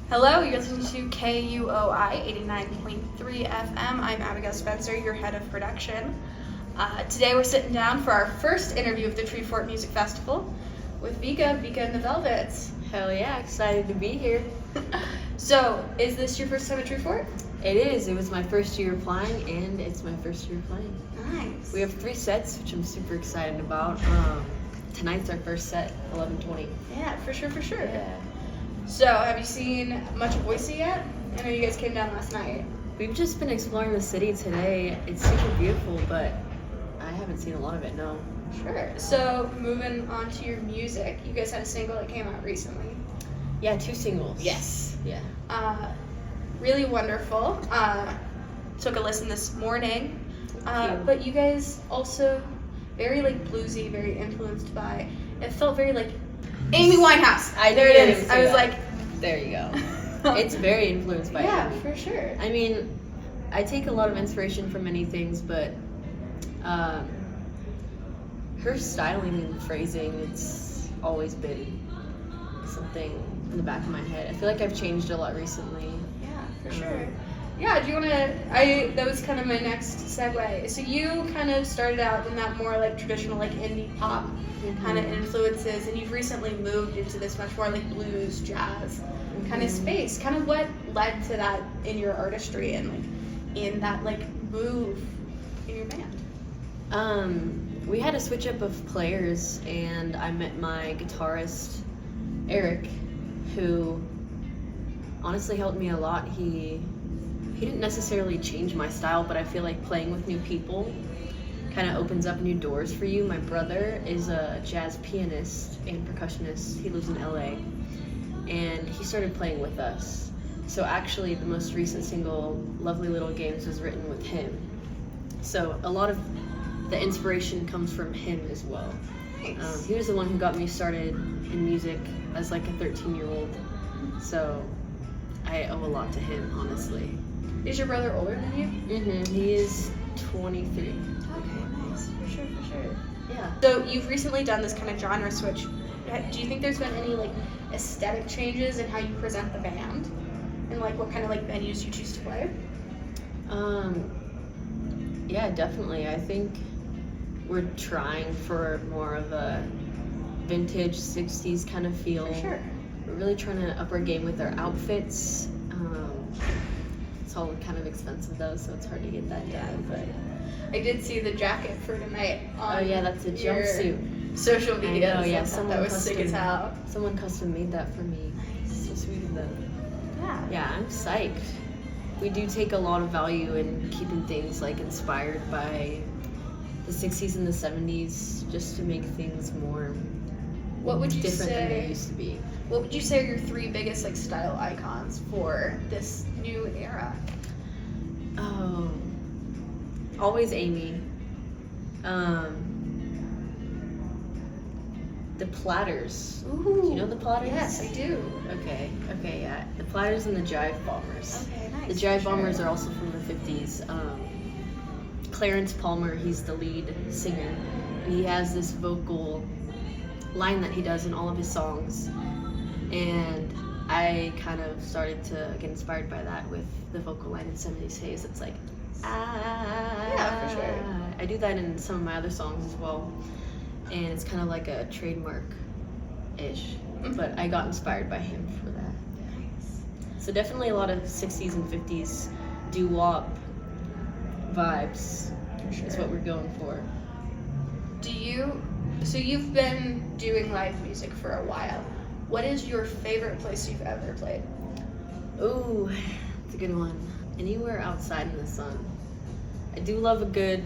Hello, you're listening to KUOI 89.3 FM. I'm Abigail Spencer, your head of production. Today we're sitting down for our first interview of the Treefort Music Festival with Vika and the Velvets. Hell yeah, excited to be here. So, is this your first time at Treefort? It is. It was my first year applying, and it's my first year playing. Nice. We have 3 sets, which I'm super excited about. Tonight's our first set, 11:20. Yeah, for sure. Yeah. So, have you seen much of Boise yet? I know you guys came down last night. We've just been exploring the city today. It's super beautiful, but I haven't seen a lot of it, no. Sure. So, moving on to your music, you guys had a single that came out recently. Yeah, 2 singles. Yes. Yeah. Really wonderful. Took a listen this morning. Thank you. But you guys also very bluesy, very influenced by. It felt very Amy Winehouse. There it is. I was like, there you go. It's very influenced by yeah, Amy. for sure. I mean, I take a lot of inspiration from many things, but her styling and phrasing, it's always been something in the back of my head. I feel like I've changed a lot recently. Yeah, for sure. Yeah, do you want to, that was kind of my next segue. So you kind of started out in that more traditional indie pop kind of influences, and you've recently moved into this much more blues, jazz kind of space. Kind of what led to that in your artistry and in that move in your band? We had a switch up of players, and I met my guitarist, Eric, who honestly helped me a lot. He didn't necessarily change my style, but I feel like playing with new people kind of opens up new doors for you. My brother is a jazz pianist and percussionist. He lives in LA, and he started playing with us. So actually the most recent single, Lovely Little Games, was written with him. So a lot of the inspiration comes from him as well. Nice. He was the one who got me started in music as a 13-year-old. So I owe a lot to him, honestly. Is your brother older than you? He is 23. Okay, nice. For sure. Yeah. So you've recently done this kind of genre switch. Do you think there's been any aesthetic changes in how you present the band? And what kind of venues you choose to play? Yeah, definitely. I think we're trying for more of a vintage 60s kind of feel. For sure. We're really trying to up our game with our outfits. It's all kind of expensive though, so it's hard to get that done. But I did see the jacket for tonight on that's a jumpsuit. Social media. I know, yeah. That was sick as hell. Someone custom made that for me. Nice. So sweet of them. Yeah. Yeah, I'm psyched. We do take a lot of value in keeping things inspired by the 60s and the 70s, just to make things more What would you different than they say? used to be. What would you say are your 3 biggest style icons for this new era? Oh, always Amy. The Platters. Ooh. Do you know the Platters? Yes, I do. Okay, yeah. The Platters and the Jive Bombers. Okay, nice. The Jive for Bombers sure. are also from the 50s. Clarence Palmer, he's the lead singer, and he has this vocal line that he does in all of his songs, and I kind of started to get inspired by that with the vocal line in 70s Haze. It's Yeah, for sure. I do that in some of my other songs as well, and it's kind of like a trademark-ish, but I got inspired by him for that. Nice. So definitely a lot of 60s and 50s doo-wop vibes is what we're going for. So you've been doing live music for a while. What is your favorite place you've ever played? Ooh, that's a good one. Anywhere outside in the sun. I do love a good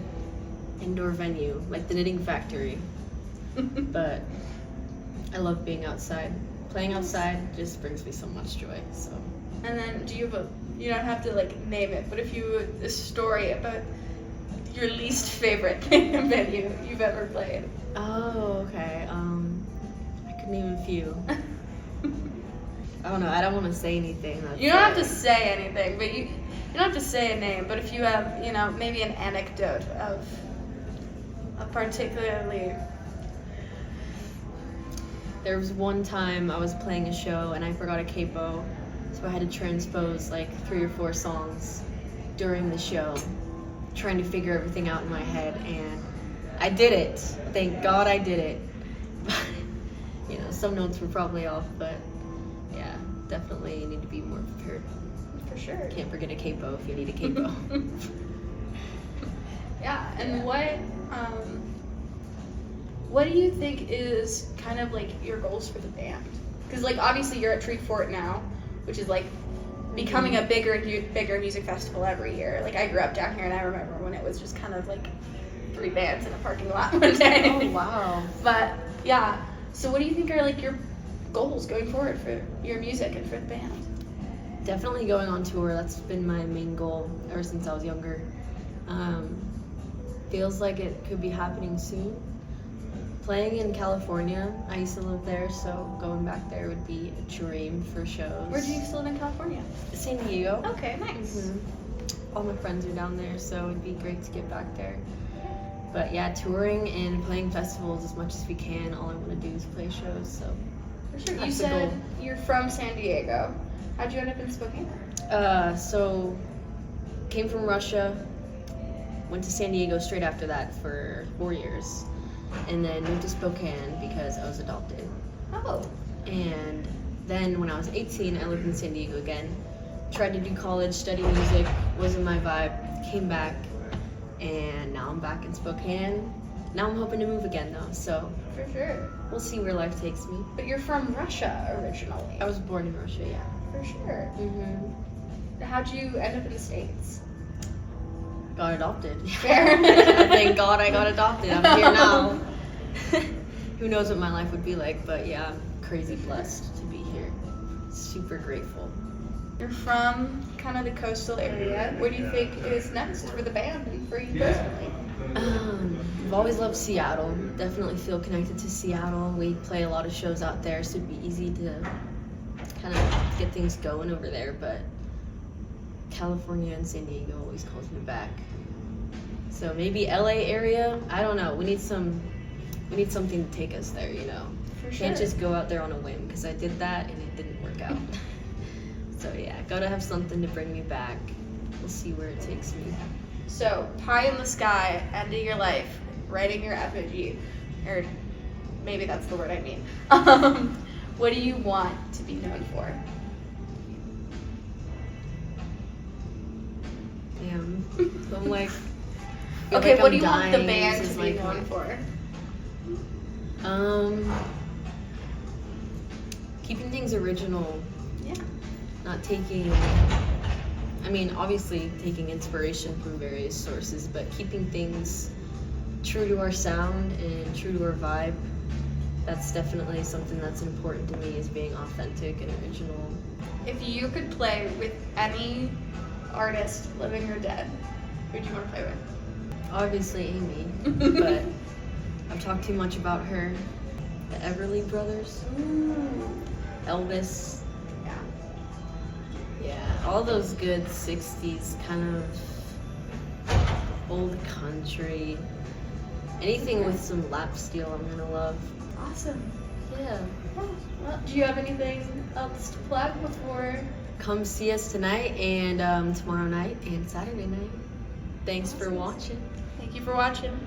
indoor venue, like the Knitting Factory, but I love being outside. Playing outside just brings me so much joy. So. And then you don't have to name it, but if you a story about your least favorite venue you've ever played. Oh, okay. I could name a few. I don't know. I don't want to say anything. You don't have to say anything, but you don't have to say a name. But if you have, maybe an anecdote of a particularly There was one time I was playing a show and I forgot a capo, So I had to transpose like 3 or 4 songs during the show, trying to figure everything out in my head, and I did it. Thank God I did it. You know, some notes were probably off, but yeah, definitely need to be more prepared. For sure. Can't forget a capo if you need a capo. Yeah, and what do you think is kind of like your goals for the band? Because like obviously you're at Treefort now, which is like becoming a bigger music festival every year. Like I grew up down here, and I remember when it was just kind of like 3 bands in a parking lot one day. Oh wow. But yeah, so what do you think are like your goals going forward for your music and for the band? Definitely going on tour. That's been my main goal ever since I was younger. Feels like it could be happening soon. Playing in California, I used to live there, so going back there would be a dream for shows. Where do you still live in California? San Diego. Okay, nice. All my friends are down there, so it'd be great to get back there. But yeah, touring and playing festivals as much as we can. All I want to do is play shows, so. For sure. You That's the said goal. you're from San Diego. How'd you end up in Spokane? So came from Russia, went to San Diego straight after that for 4 years, and then moved to Spokane because I was adopted. Oh. And then when I was 18, I lived in San Diego again. Tried to do college, study music, wasn't my vibe, came back, and now I'm back in Spokane. Now I'm hoping to move again though, so For sure. we'll see where life takes me. But you're from Russia originally. I was born in Russia, yeah. For sure. How'd you end up in the States? Got adopted. Fair. Thank God I got adopted. I'm here now. Who knows what my life would be like, but yeah, I'm crazy blessed to be here. Super grateful. You're from kind of the coastal area. What do you think is next for the band and for you personally? I've always loved Seattle. Definitely feel connected to Seattle. We play a lot of shows out there, so it'd be easy to kind of get things going over there, but California and San Diego always calls me back. So maybe LA area, I don't know. We need something to take us there, you know. For sure. Can't just go out there on a whim, because I did that and it didn't work out. So yeah, gotta have something to bring me back. We'll see where it takes me. So, pie in the sky, end of your life, writing your effigy, or maybe that's the word I mean. What do you want to be known for? Damn. So I'm like. Okay, what do you I'm want the dying. band This to is be like- known for? Keeping things original. Yeah. Not taking. I mean, obviously taking inspiration from various sources, but keeping things true to our sound and true to our vibe. That's definitely something that's important to me, is being authentic and original. If you could play with any artist, living or dead, who would you want to play with? Obviously Amy, but I've talked too much about her. The Everly Brothers, Elvis. Yeah. Yeah, all those good 60s kind of old country. Anything with some lap steel I'm gonna love. Awesome. Yeah. Well, do you have anything else to plug before? Come see us tonight and tomorrow night and Saturday night. Thanks for watching. Thank you for watching.